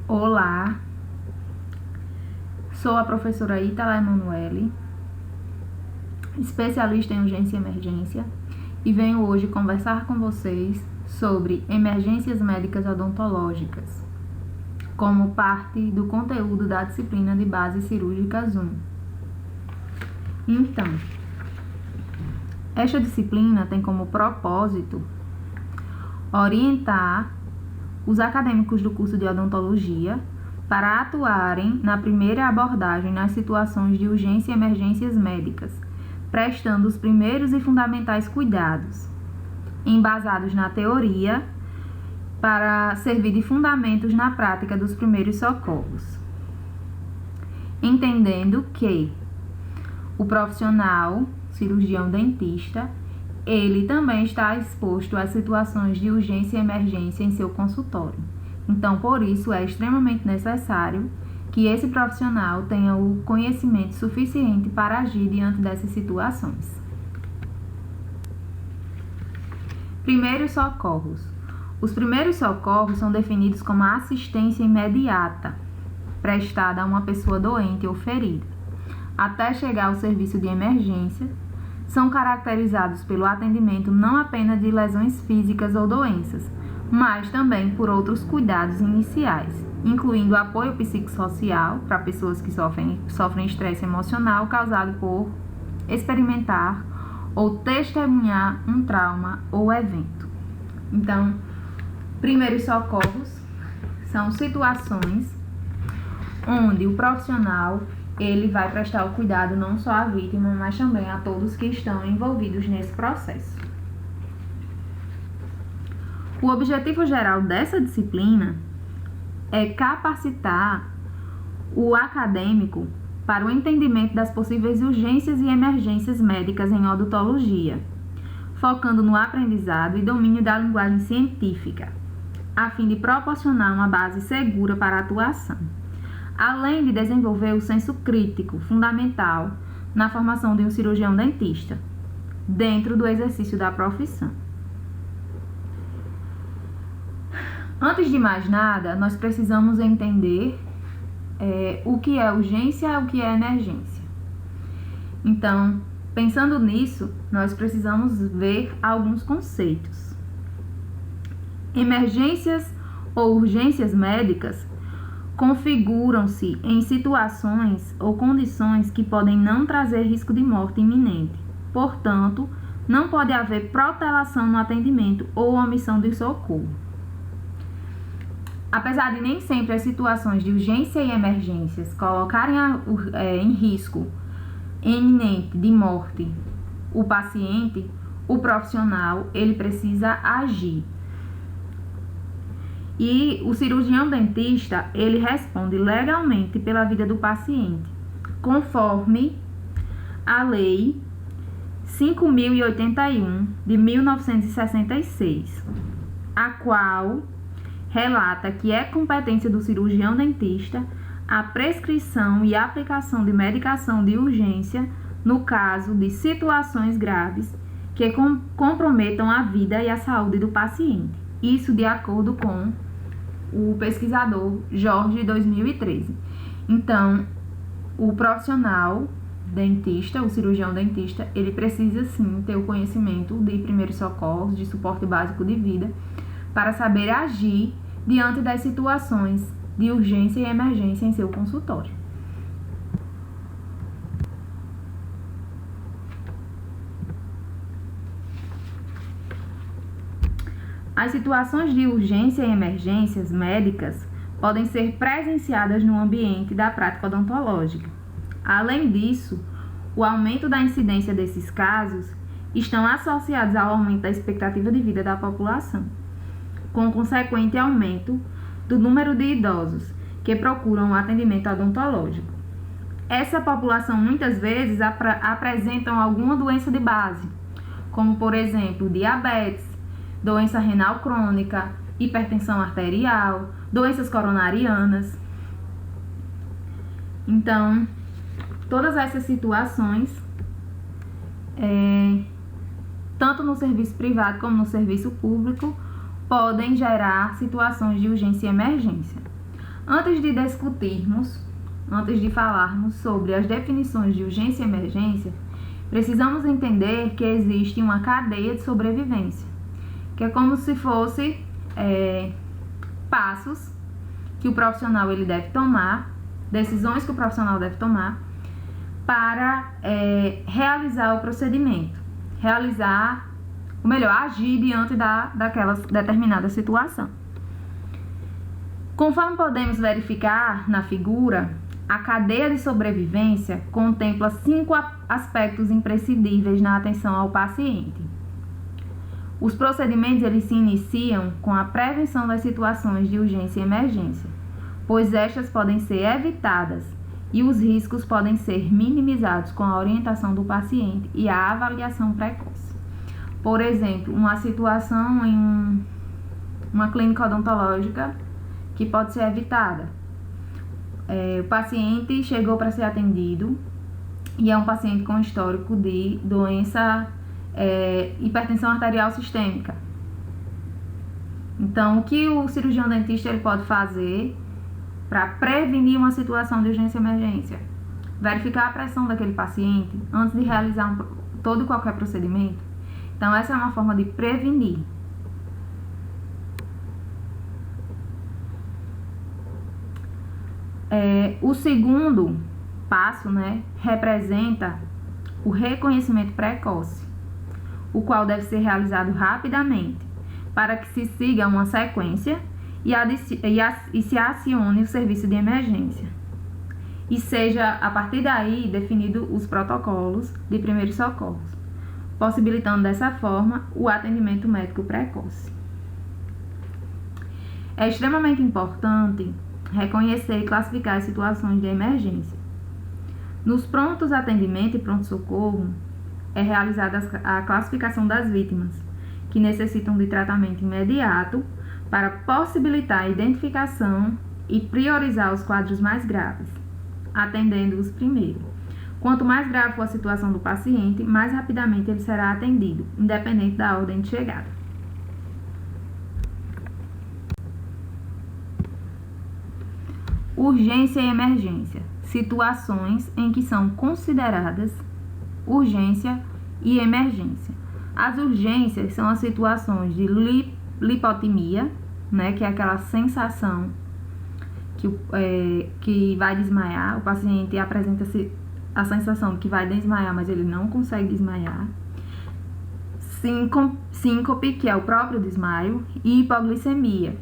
Olá, sou a professora Ítala Emanuele, especialista em urgência e emergência, e venho hoje conversar com vocês sobre emergências médicas odontológicas, como parte do conteúdo da disciplina de base cirúrgicas 1. Então, esta disciplina tem como propósito orientar os acadêmicos do curso de odontologia para atuarem na primeira abordagem nas situações de urgência e emergências médicas, prestando os primeiros e fundamentais cuidados, embasados na teoria, para servir de fundamentos na prática dos primeiros socorros. Entendendo que o profissional, cirurgião dentista, ele também está exposto a situações de urgência e emergência em seu consultório. Então, por isso, é extremamente necessário que esse profissional tenha o conhecimento suficiente para agir diante dessas situações. Primeiros socorros. Os primeiros socorros são definidos como a assistência imediata prestada a uma pessoa doente ou ferida, até chegar ao serviço de emergência. São caracterizados pelo atendimento não apenas de lesões físicas ou doenças, mas também por outros cuidados iniciais, incluindo apoio psicossocial para pessoas que sofrem estresse emocional causado por experimentar ou testemunhar um trauma ou evento. Então, primeiros socorros são situações onde o profissional ele vai prestar o cuidado não só à vítima, mas também a todos que estão envolvidos nesse processo. O objetivo geral dessa disciplina é capacitar o acadêmico para o entendimento das possíveis urgências e emergências médicas em odontologia, focando no aprendizado e domínio da linguagem científica, a fim de proporcionar uma base segura para a atuação, além de desenvolver o senso crítico fundamental na formação de um cirurgião dentista, dentro do exercício da profissão. Antes de mais nada, nós precisamos entender o que é urgência e o que é emergência. Então, pensando nisso, nós precisamos ver alguns conceitos. Emergências ou urgências médicas configuram-se em situações ou condições que podem não trazer risco de morte iminente. Portanto, não pode haver protelação no atendimento ou omissão de socorro. Apesar de nem sempre as situações de urgência e emergências colocarem em risco iminente de morte o paciente, o profissional ele precisa agir. E o cirurgião dentista, ele responde legalmente pela vida do paciente, conforme a Lei 5.081 de 1966, a qual relata que é competência do cirurgião dentista a prescrição e aplicação de medicação de urgência no caso de situações graves que comprometam a vida e a saúde do paciente. Isso de acordo com o pesquisador Jorge, 2013. Então, o profissional dentista, o cirurgião dentista, ele precisa sim ter o conhecimento de primeiros socorros, de suporte básico de vida, para saber agir diante das situações de urgência e emergência em seu consultório. As situações de urgência e emergências médicas podem ser presenciadas no ambiente da prática odontológica. Além disso, o aumento da incidência desses casos estão associados ao aumento da expectativa de vida da população, com consequente aumento do número de idosos que procuram o atendimento odontológico. Essa população muitas vezes apresentam alguma doença de base, como por exemplo diabetes, doença renal crônica, hipertensão arterial, doenças coronarianas. Então, todas essas situações, tanto no serviço privado como no serviço público, podem gerar situações de urgência e emergência. Antes de falarmos sobre as definições de urgência e emergência, precisamos entender que existe uma cadeia de sobrevivência, que é como se fosse passos que o profissional ele deve tomar, decisões que o profissional deve tomar para realizar o procedimento, agir diante daquela determinada situação. Conforme podemos verificar na figura, a cadeia de sobrevivência contempla 5 aspectos imprescindíveis na atenção ao paciente. Os procedimentos eles se iniciam com a prevenção das situações de urgência e emergência, pois estas podem ser evitadas e os riscos podem ser minimizados com a orientação do paciente e a avaliação precoce. Por exemplo, uma situação em uma clínica odontológica que pode ser evitada. O paciente chegou para ser atendido e é um paciente com histórico de doença hipertensão arterial sistêmica. Então, o que o cirurgião dentista ele pode fazer para prevenir uma situação de urgência e emergência? Verificar a pressão daquele paciente antes de realizar todo e qualquer procedimento. Então, essa é uma forma de prevenir. O segundo passo, representa o reconhecimento precoce, o qual deve ser realizado rapidamente, para que se siga uma sequência e se acione o serviço de emergência. E seja, a partir daí, definido os protocolos de primeiros socorros, possibilitando dessa forma o atendimento médico precoce. É extremamente importante reconhecer e classificar as situações de emergência. Nos prontos atendimento e pronto-socorro, é realizada a classificação das vítimas, que necessitam de tratamento imediato para possibilitar a identificação e priorizar os quadros mais graves, atendendo-os primeiro. Quanto mais grave for a situação do paciente, mais rapidamente ele será atendido, independente da ordem de chegada. Urgência e emergência. Situações em que são consideradas urgência e emergência. As urgências são as situações de lipotimia, que é aquela sensação que vai desmaiar. O paciente apresenta-se a sensação de que vai desmaiar, mas ele não consegue desmaiar. Síncope, que é o próprio desmaio, e hipoglicemia,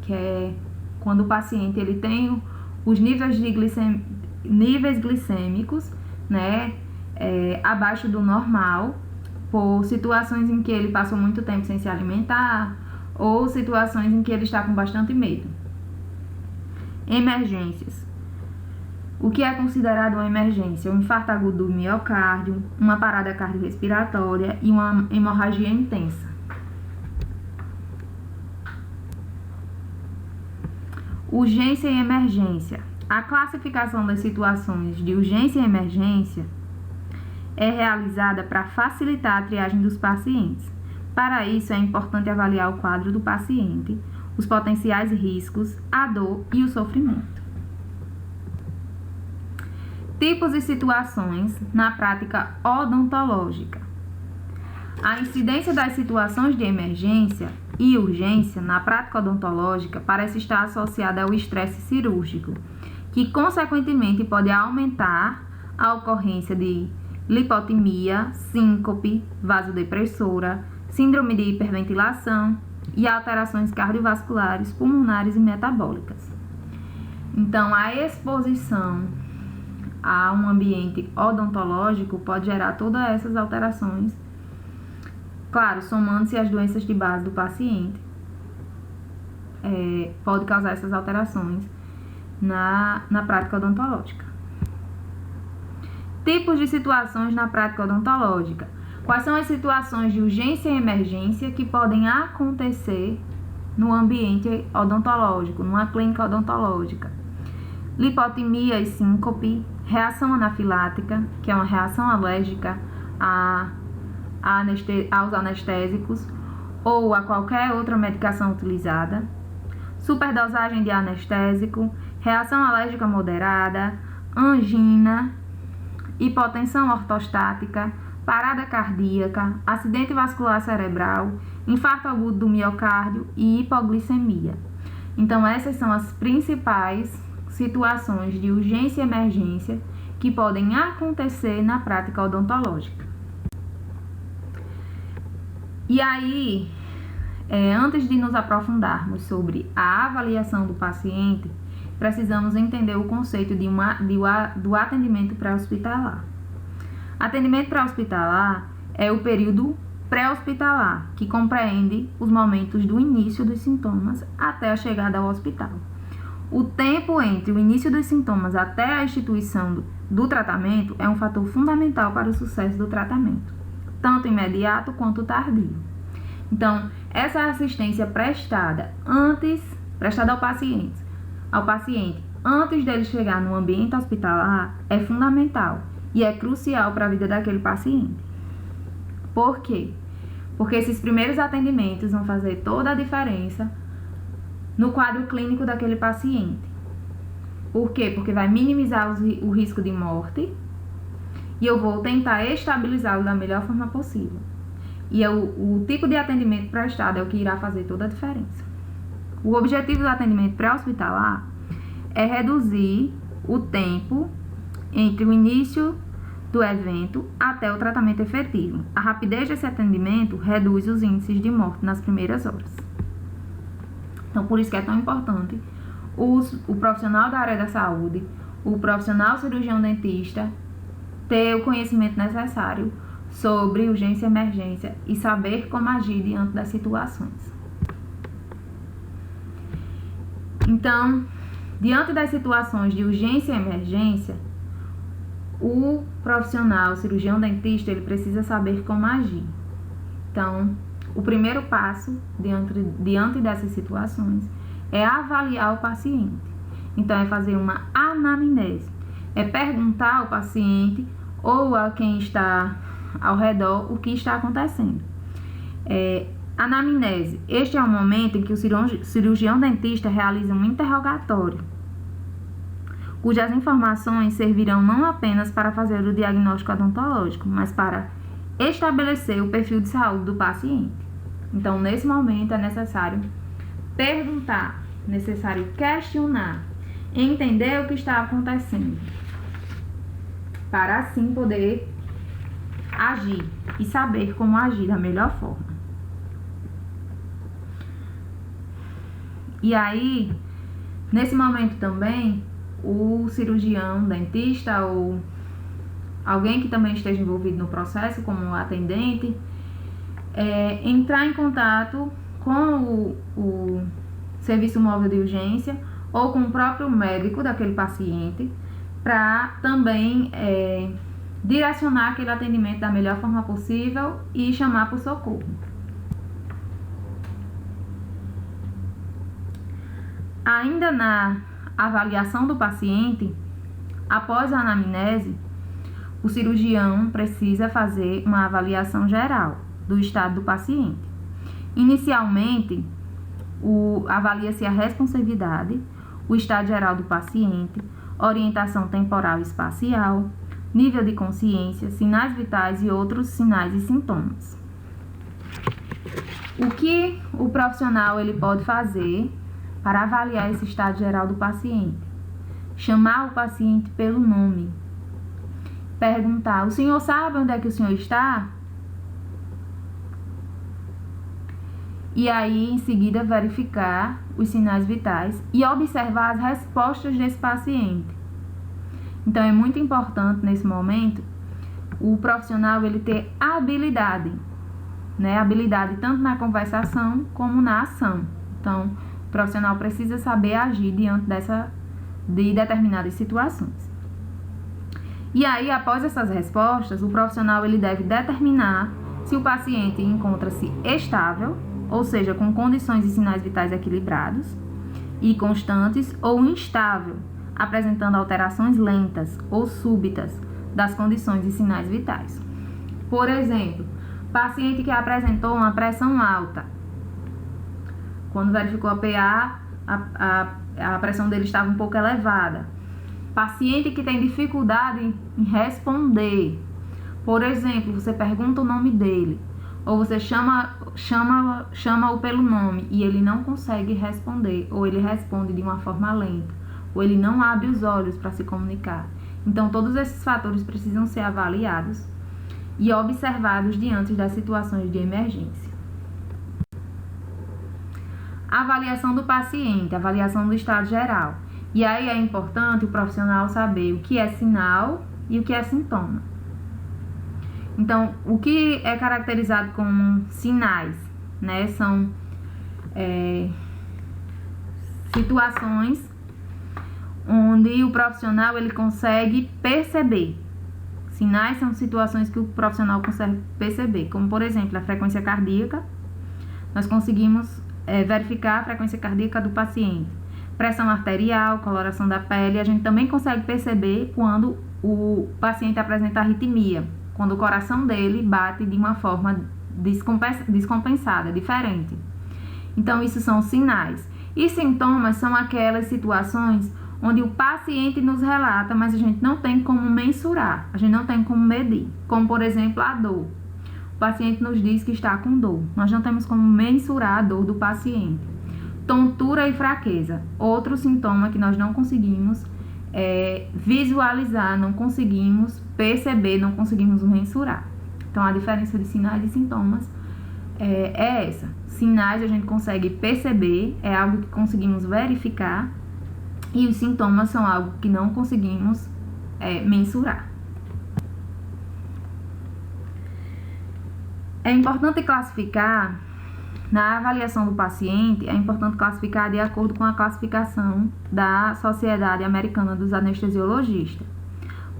que é quando o paciente ele tem os níveis glicêmicos, abaixo do normal, por situações em que ele passou muito tempo sem se alimentar ou situações em que ele está com bastante medo. Emergências. O que é considerado uma emergência? Um infarto agudo do miocárdio, uma parada cardiorrespiratória e uma hemorragia intensa. Urgência e emergência. A classificação das situações de urgência e emergência é realizada para facilitar a triagem dos pacientes. Para isso, é importante avaliar o quadro do paciente, os potenciais riscos, a dor e o sofrimento. Tipos e situações na prática odontológica. A incidência das situações de emergência e urgência na prática odontológica parece estar associada ao estresse cirúrgico, que consequentemente pode aumentar a ocorrência de lipotimia, síncope, vasodepressora, síndrome de hiperventilação e alterações cardiovasculares, pulmonares e metabólicas. Então, a exposição a um ambiente odontológico pode gerar todas essas alterações, claro, somando-se as doenças de base do paciente, pode causar essas alterações na prática odontológica. Tipos de situações na prática odontológica. Quais são as situações de urgência e emergência que podem acontecer no ambiente odontológico, numa clínica odontológica? Lipotimia e síncope, reação anafilática, que é uma reação alérgica aos anestésicos ou a qualquer outra medicação utilizada, superdosagem de anestésico, reação alérgica moderada, angina, hipotensão ortostática, parada cardíaca, acidente vascular cerebral, infarto agudo do miocárdio e hipoglicemia. Então, essas são as principais situações de urgência e emergência que podem acontecer na prática odontológica. E aí, antes de nos aprofundarmos sobre a avaliação do paciente, precisamos entender o conceito do atendimento pré-hospitalar. Atendimento pré-hospitalar é o período pré-hospitalar, que compreende os momentos do início dos sintomas até a chegada ao hospital. O tempo entre o início dos sintomas até a instituição do tratamento é um fator fundamental para o sucesso do tratamento, tanto imediato quanto tardio. Então, essa assistência prestada ao paciente antes dele chegar no ambiente hospitalar é fundamental e é crucial para a vida daquele paciente. Por quê? Porque esses primeiros atendimentos vão fazer toda a diferença no quadro clínico daquele paciente. Por quê? Porque vai minimizar o risco de morte e eu vou tentar estabilizá-lo da melhor forma possível. E o tipo de atendimento prestado é o que irá fazer toda a diferença. O objetivo do atendimento pré-hospitalar é reduzir o tempo entre o início do evento até o tratamento efetivo. A rapidez desse atendimento reduz os índices de morte nas primeiras horas. Então, por isso que é tão importante o profissional da área da saúde, o profissional cirurgião dentista, ter o conhecimento necessário sobre urgência e emergência e saber como agir diante das situações. Então, diante das situações de urgência e emergência, o profissional cirurgião dentista ele precisa saber como agir. Então, o primeiro passo diante dessas situações é avaliar o paciente. Então, é fazer uma anamnese, é perguntar ao paciente ou a quem está ao redor o que está acontecendo. Anamnese. Este é o momento em que o cirurgião dentista realiza um interrogatório, cujas informações servirão não apenas para fazer o diagnóstico odontológico, mas para estabelecer o perfil de saúde do paciente. Então, nesse momento, é necessário perguntar, necessário questionar, entender o que está acontecendo, para assim poder agir e saber como agir da melhor forma. E aí, nesse momento também, o cirurgião dentista ou alguém que também esteja envolvido no processo, como o atendente, entrar em contato com o serviço móvel de urgência ou com o próprio médico daquele paciente para também direcionar aquele atendimento da melhor forma possível e chamar por socorro. Ainda na avaliação do paciente, após a anamnese, o cirurgião precisa fazer uma avaliação geral do estado do paciente. Inicialmente, avalia-se a responsividade, o estado geral do paciente, orientação temporal e espacial, nível de consciência, sinais vitais e outros sinais e sintomas. O que o profissional ele pode fazer para avaliar esse estado geral do paciente? Chamar o paciente pelo nome. Perguntar: o senhor sabe onde é que o senhor está? E aí, em seguida, verificar os sinais vitais e observar as respostas desse paciente. Então, é muito importante, nesse momento, o profissional ele ter habilidade, né? Habilidade tanto na conversação como na ação. Então, o profissional precisa saber agir diante de determinadas situações. E aí, após essas respostas, o profissional ele deve determinar se o paciente encontra-se estável, ou seja, com condições e sinais vitais equilibrados e constantes, ou instável, apresentando alterações lentas ou súbitas das condições e sinais vitais. Por exemplo, paciente que apresentou uma pressão alta, quando verificou a PA, a pressão dele estava um pouco elevada. Paciente que tem dificuldade em responder. Por exemplo, você pergunta o nome dele, ou você chama-o pelo nome e ele não consegue responder, ou ele responde de uma forma lenta, ou ele não abre os olhos para se comunicar. Então, todos esses fatores precisam ser avaliados e observados diante das situações de emergência. Avaliação do paciente, avaliação do estado geral. E aí é importante o profissional saber o que é sinal e o que é sintoma. Então, o que é caracterizado como sinais, né, são situações onde o profissional ele consegue perceber. Sinais são situações que o profissional consegue perceber, como por exemplo a frequência cardíaca. Nós conseguimos verificar a frequência cardíaca do paciente. Pressão arterial, coloração da pele, a gente também consegue perceber quando o paciente apresenta arritmia, quando o coração dele bate de uma forma descompensada, diferente. Então, isso são sinais. E sintomas são aquelas situações onde o paciente nos relata, mas a gente não tem como mensurar, a gente não tem como medir. Como, por exemplo, a dor. O paciente nos diz que está com dor. Nós não temos como mensurar a dor do paciente. Tontura e fraqueza. Outro sintoma que nós não conseguimos visualizar, não conseguimos perceber, não conseguimos mensurar. Então, a diferença de sinais e sintomas é essa. Sinais a gente consegue perceber, é algo que conseguimos verificar, e os sintomas são algo que não conseguimos mensurar. É importante classificar, na avaliação do paciente, é importante classificar de acordo com a classificação da Sociedade Americana dos Anestesiologistas,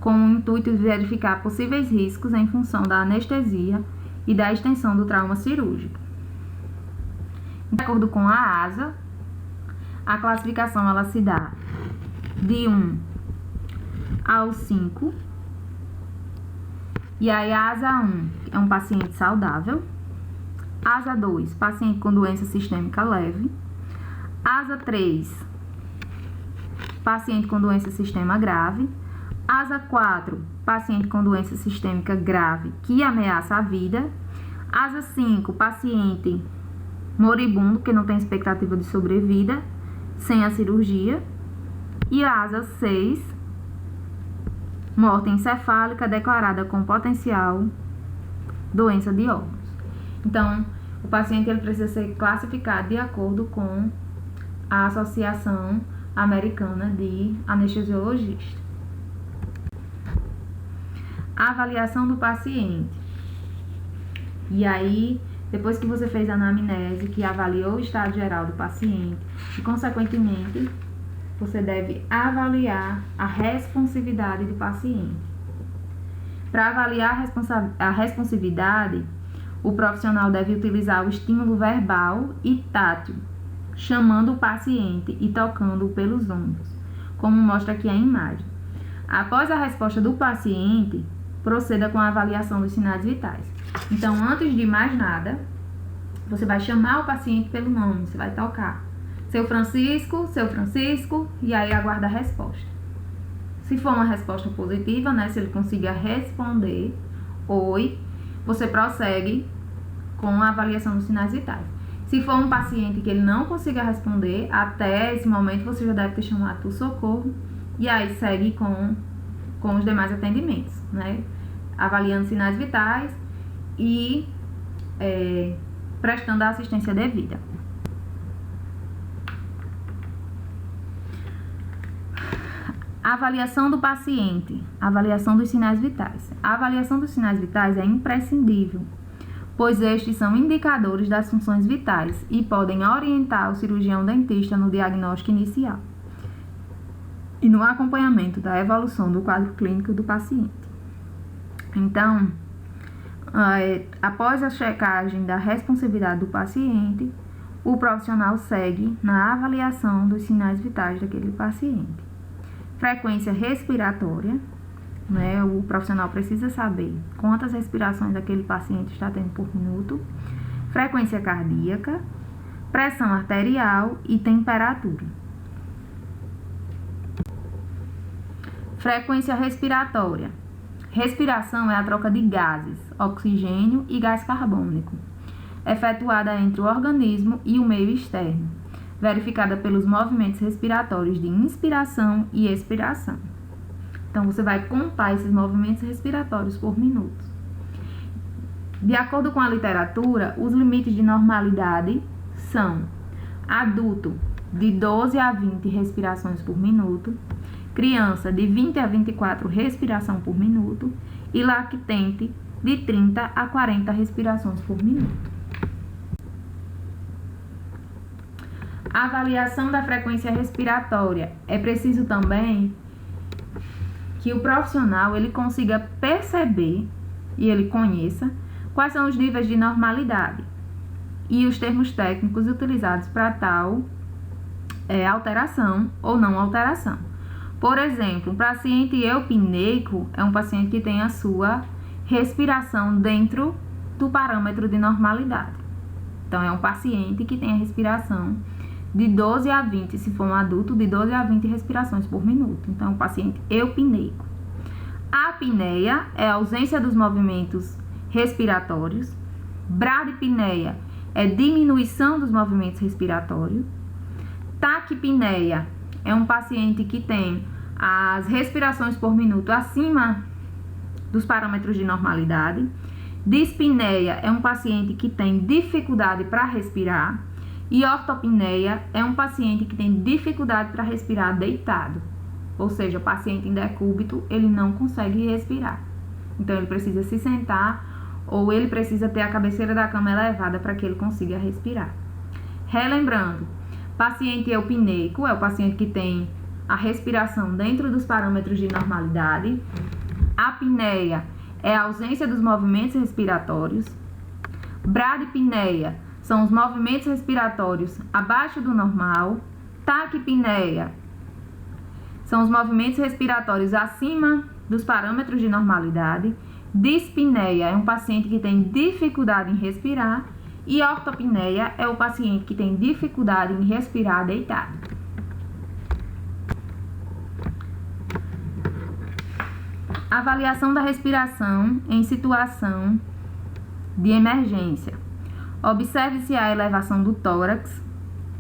com o intuito de verificar possíveis riscos em função da anestesia e da extensão do trauma cirúrgico. De acordo com a ASA, a classificação ela se dá de 1 ao 5. E aí a ASA 1 é um paciente saudável. ASA 2, paciente com doença sistêmica leve. ASA 3, paciente com doença sistêmica grave. ASA 4, paciente com doença sistêmica grave que ameaça a vida. ASA 5, paciente moribundo que não tem expectativa de sobrevida sem a cirurgia. E a ASA 6, morte encefálica declarada com potencial doença de órgãos. Então, o paciente ele precisa ser classificado de acordo com a Associação Americana de Anestesiologistas. A avaliação do paciente. E aí, depois que você fez a anamnese, que avaliou o estado geral do paciente, e consequentemente, você deve avaliar a responsividade do paciente. Para avaliar a responsividade, o profissional deve utilizar o estímulo verbal e tátil, chamando o paciente e tocando-o pelos ombros, como mostra aqui a imagem. Após a resposta do paciente, proceda com a avaliação dos sinais vitais. Então, antes de mais nada, você vai chamar o paciente pelo nome, você vai tocar. Seu Francisco, e aí aguarda a resposta. Se for uma resposta positiva, né, se ele consiga responder oi, você prossegue com a avaliação dos sinais vitais. Se for um paciente que ele não consiga responder, até esse momento você já deve ter chamado o socorro e aí segue com os demais atendimentos, né? Avaliando sinais vitais e prestando a assistência devida. Avaliação do paciente, avaliação dos sinais vitais. A avaliação dos sinais vitais é imprescindível, pois estes são indicadores das funções vitais e podem orientar o cirurgião dentista no diagnóstico inicial e no acompanhamento da evolução do quadro clínico do paciente. Então, após a checagem da responsividade do paciente, o profissional segue na avaliação dos sinais vitais daquele paciente. Frequência respiratória, né? O profissional precisa saber quantas respirações aquele paciente está tendo por minuto. Frequência cardíaca, pressão arterial e temperatura. Frequência respiratória. Respiração é a troca de gases, oxigênio e gás carbônico, efetuada entre o organismo e o meio externo, verificada pelos movimentos respiratórios de inspiração e expiração. Então, você vai contar esses movimentos respiratórios por minuto. De acordo com a literatura, os limites de normalidade são adulto de 12 a 20 respirações por minuto, criança de 20 a 24 respirações por minuto e lactente de 30 a 40 respirações por minuto. Avaliação da frequência respiratória. É preciso também que o profissional ele consiga perceber e ele conheça quais são os níveis de normalidade e os termos técnicos utilizados para tal alteração ou não alteração. Por exemplo, um paciente eupneico é um paciente que tem a sua respiração dentro do parâmetro de normalidade. Então, é um paciente que tem a respiração de 12 a 20, se for um adulto, de 12 a 20 respirações por minuto. Então, é um paciente eupneico. A apneia é a ausência dos movimentos respiratórios. Bradipneia é diminuição dos movimentos respiratórios. Taquipneia é um paciente que tem as respirações por minuto acima dos parâmetros de normalidade. Dispneia é um paciente que tem dificuldade para respirar. E ortopneia é um paciente que tem dificuldade para respirar deitado. Ou seja, o paciente em decúbito, ele não consegue respirar. Então, ele precisa se sentar ou ele precisa ter a cabeceira da cama elevada para que ele consiga respirar. Relembrando, paciente eupneico é o paciente que tem a respiração dentro dos parâmetros de normalidade. Apneia é a ausência dos movimentos respiratórios. Bradipneia são os movimentos respiratórios abaixo do normal. Taquipneia são os movimentos respiratórios acima dos parâmetros de normalidade. Dispneia é um paciente que tem dificuldade em respirar. E ortopneia é o paciente que tem dificuldade em respirar deitado. Avaliação da respiração em situação de emergência. Observe-se a elevação do tórax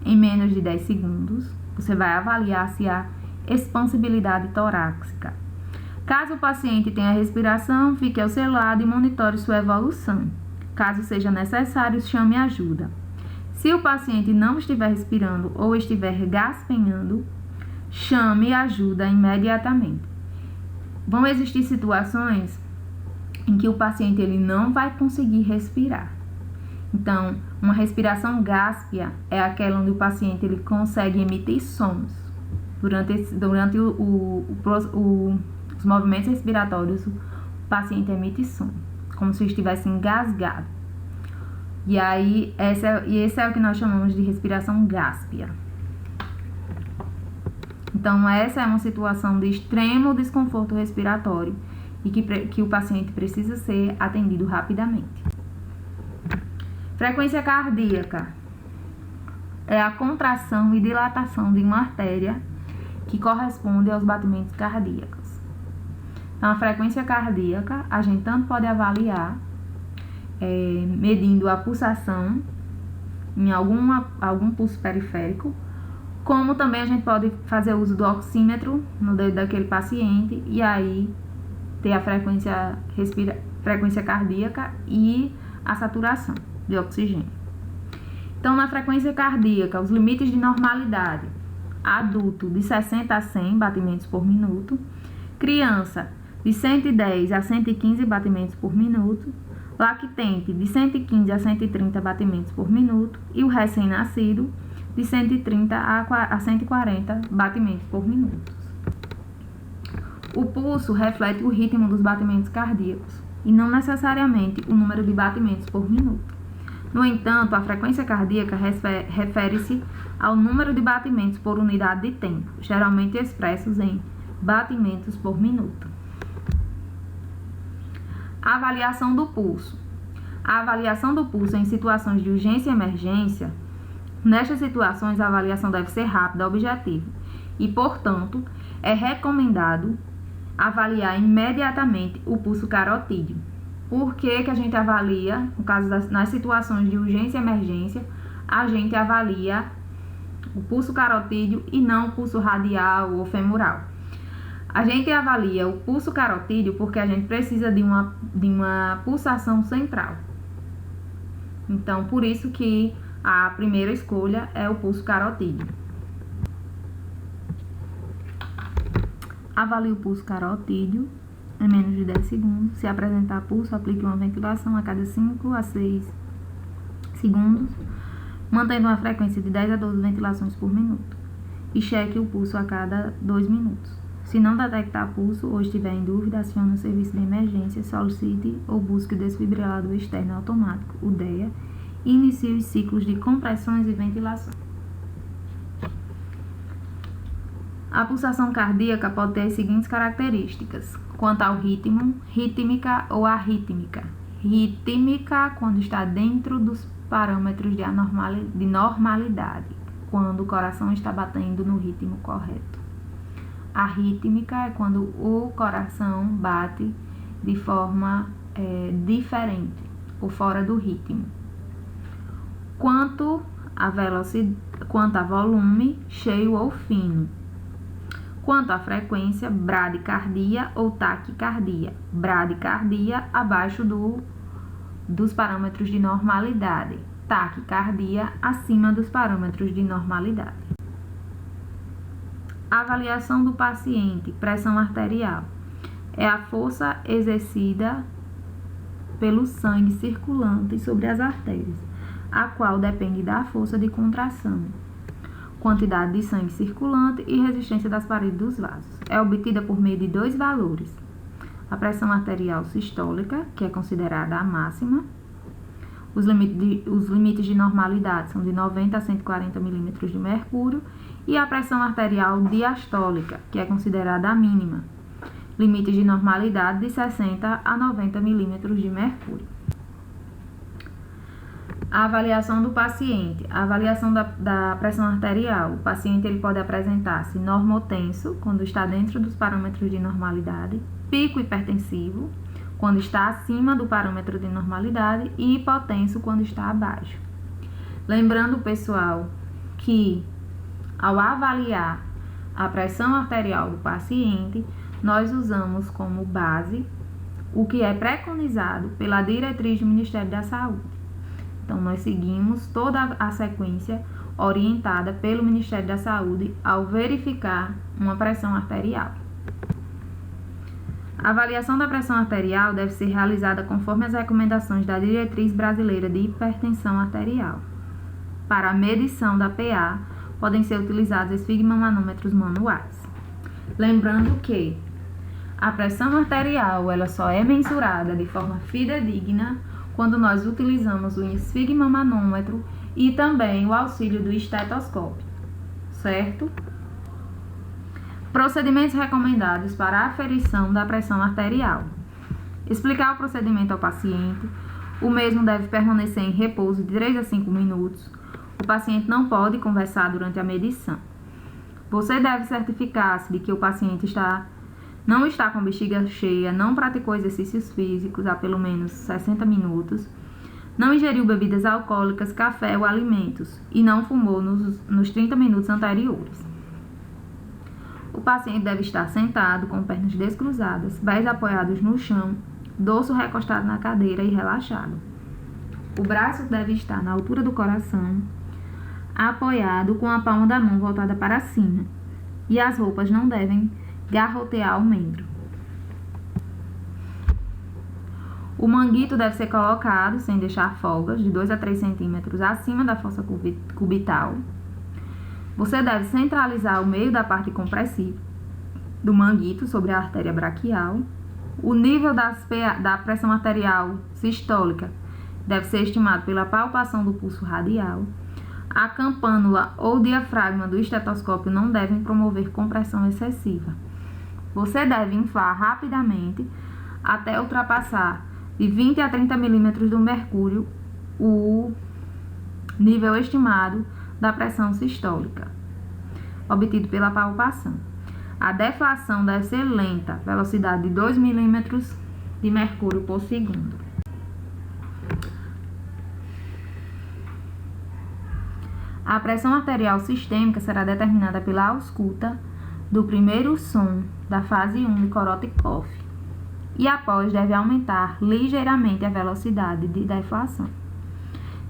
em menos de 10 segundos. Você vai avaliar se há expansibilidade torácica. Caso o paciente tenha respiração, fique ao seu lado e monitore sua evolução. Caso seja necessário, chame ajuda. Se o paciente não estiver respirando ou estiver gaspenhando, chame ajuda imediatamente. Vão existir situações em que o paciente ele não vai conseguir respirar. Então, uma respiração gáspea é aquela onde o paciente ele consegue emitir sons. Durante os movimentos respiratórios, o paciente emite som, como se estivesse engasgado. E aí, esse é o que nós chamamos de respiração gáspea. Então, essa é uma situação de extremo desconforto respiratório e que o paciente precisa ser atendido rapidamente. Frequência cardíaca é a contração e dilatação de uma artéria que corresponde aos batimentos cardíacos. Então, a frequência cardíaca, a gente tanto pode avaliar medindo a pulsação em algum pulso periférico, como também a gente pode fazer uso do oxímetro no dedo daquele paciente e aí ter a frequência cardíaca e a saturação de oxigênio. Então, na frequência cardíaca, os limites de normalidade: adulto de 60 a 100 batimentos por minuto, criança de 110 a 115 batimentos por minuto, lactente de 115 a 130 batimentos por minuto e o recém-nascido de 130 a 140 batimentos por minuto. O pulso reflete o ritmo dos batimentos cardíacos e não necessariamente o número de batimentos por minuto. No entanto, a frequência cardíaca refere-se ao número de batimentos por unidade de tempo, geralmente expressos em batimentos por minuto. Avaliação do pulso. A avaliação do pulso em situações de urgência e emergência Nestas situações, a avaliação deve ser rápida, objetiva e, portanto, é recomendado avaliar imediatamente o pulso carotídeo. Por que a gente avalia, no caso nas situações de urgência e emergência, a gente avalia o pulso carotídeo e não o pulso radial ou femoral? A gente avalia o pulso carotídeo porque a gente precisa de uma pulsação central. Então, por isso que a primeira escolha é o pulso carotídeo. Avalie o pulso carotídeo em menos de 10 segundos. Se apresentar pulso, aplique uma ventilação a cada 5 a 6 segundos, mantendo uma frequência de 10 a 12 ventilações por minuto. E cheque o pulso a cada 2 minutos. Se não detectar pulso ou estiver em dúvida, acione o serviço de emergência, solicite ou busque o desfibrilador externo automático, o DEA, e inicie os ciclos de compressões e ventilação. A pulsação cardíaca pode ter as seguintes características: quanto ao ritmo, rítmica ou arrítmica. Rítmica, quando está dentro dos parâmetros de normalidade, quando o coração está batendo no ritmo correto. Arrítmica é quando o coração bate de forma diferente ou fora do ritmo. Quanto a volume, cheio ou fino. Quanto à frequência, bradicardia ou taquicardia. Bradicardia abaixo dos parâmetros de normalidade. Taquicardia acima dos parâmetros de normalidade. Avaliação do paciente, pressão arterial. É a força exercida pelo sangue circulante sobre as artérias, a qual depende da força de contração, quantidade de sangue circulante e resistência das paredes dos vasos. É obtida por meio de 2 valores: a pressão arterial sistólica, que é considerada a máxima. Os limites de normalidade são de 90 a 140 milímetros de mercúrio, e a pressão arterial diastólica, que é considerada a mínima. Limites de normalidade de 60 a 90 milímetros de mercúrio. A avaliação do paciente. A avaliação da pressão arterial. O paciente ele pode apresentar-se normotenso, quando está dentro dos parâmetros de normalidade, pico hipertensivo, quando está acima do parâmetro de normalidade, e hipotenso, quando está abaixo. Lembrando, pessoal, que ao avaliar a pressão arterial do paciente, nós usamos como base o que é preconizado pela diretriz do Ministério da Saúde. Então, nós seguimos toda a sequência orientada pelo Ministério da Saúde ao verificar uma pressão arterial. A avaliação da pressão arterial deve ser realizada conforme as recomendações da Diretriz Brasileira de Hipertensão Arterial. Para a medição da PA, podem ser utilizados esfigmomanômetros manuais. Lembrando que a pressão arterial ela só é mensurada de forma fidedigna quando nós utilizamos o esfigmomanômetro e também o auxílio do estetoscópio, certo? Procedimentos recomendados para a aferição da pressão arterial. Explicar o procedimento ao paciente. O mesmo deve permanecer em repouso de 3 a 5 minutos. O paciente não pode conversar durante a medição. Você deve certificar-se de que o paciente não está com a bexiga cheia, não praticou exercícios físicos há pelo menos 60 minutos, não ingeriu bebidas alcoólicas, café ou alimentos e não fumou nos 30 minutos anteriores. O paciente deve estar sentado, com pernas descruzadas, pés apoiados no chão, dorso recostado na cadeira e relaxado. O braço deve estar na altura do coração, apoiado com a palma da mão voltada para cima, e as roupas não devem garrotear o membro. O manguito deve ser colocado, sem deixar folgas, de 2 a 3 centímetros acima da fossa cubital. Você deve centralizar o meio da parte compressiva do manguito sobre a artéria braquial. O nível da pressão arterial sistólica deve ser estimado pela palpação do pulso radial. A campânula ou diafragma do estetoscópio não devem promover compressão excessiva. Você deve inflar rapidamente até ultrapassar de 20 a 30 milímetros do mercúrio o nível estimado da pressão sistólica, obtido pela palpação. A deflação deve ser lenta, velocidade de 2 milímetros de mercúrio por segundo. A pressão arterial sistêmica será determinada pela ausculta do primeiro som da fase 1 de Korotikoff e após deve aumentar ligeiramente a velocidade de deflação.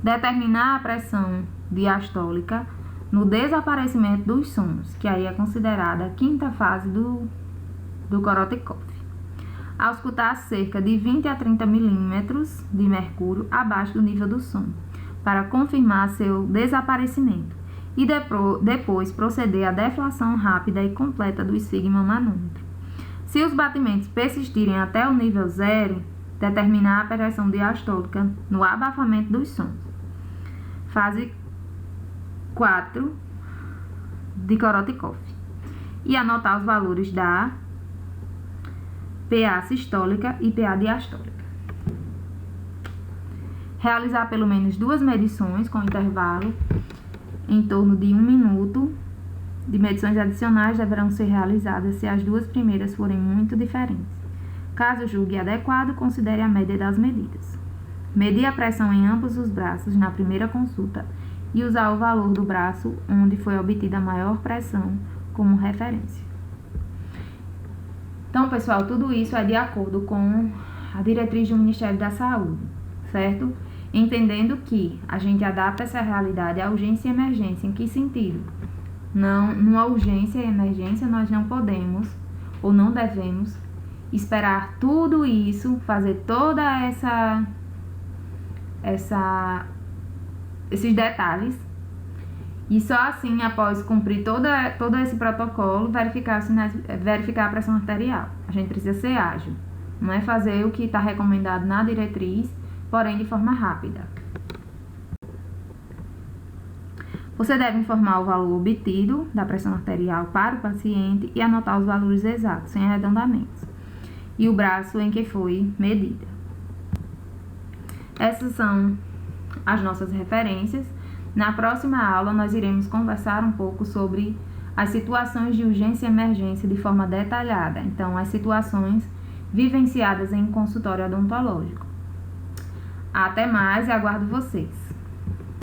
Determinar a pressão diastólica no desaparecimento dos sons, que aí é considerada a quinta fase do Korotikoff. Auscultar cerca de 20 a 30 milímetros de mercúrio abaixo do nível do som, para confirmar seu desaparecimento, e depois proceder à deflação rápida e completa do esfigma manômetro. Se os batimentos persistirem até o nível 0, determinar a pressão diastólica no abafamento dos sons. Fase 4 de Korotikoff. E anotar os valores da PA sistólica e PA diastólica. Realizar pelo menos 2 medições com intervalo em torno de 1 minuto. De medições adicionais deverão ser realizadas se as 2 primeiras forem muito diferentes. Caso julgue adequado, considere a média das medidas. Medir a pressão em ambos os braços na primeira consulta e usar o valor do braço onde foi obtida a maior pressão como referência. Então, pessoal, tudo isso é de acordo com a diretriz do Ministério da Saúde, certo? Entendendo que a gente adapta essa realidade à urgência e emergência. Em que sentido? Não, numa urgência e emergência, nós não podemos ou não devemos esperar tudo isso, fazer toda esses detalhes e só assim, após cumprir todo esse protocolo, verificar a pressão arterial. A gente precisa ser ágil, não é fazer o que está recomendado na diretriz, porém de forma rápida. Você deve informar o valor obtido da pressão arterial para o paciente e anotar os valores exatos, sem arredondamentos, e o braço em que foi medida. Essas são as nossas referências. Na próxima aula, nós iremos conversar um pouco sobre as situações de urgência e emergência de forma detalhada. Então, as situações vivenciadas em consultório odontológico. Até mais e aguardo vocês.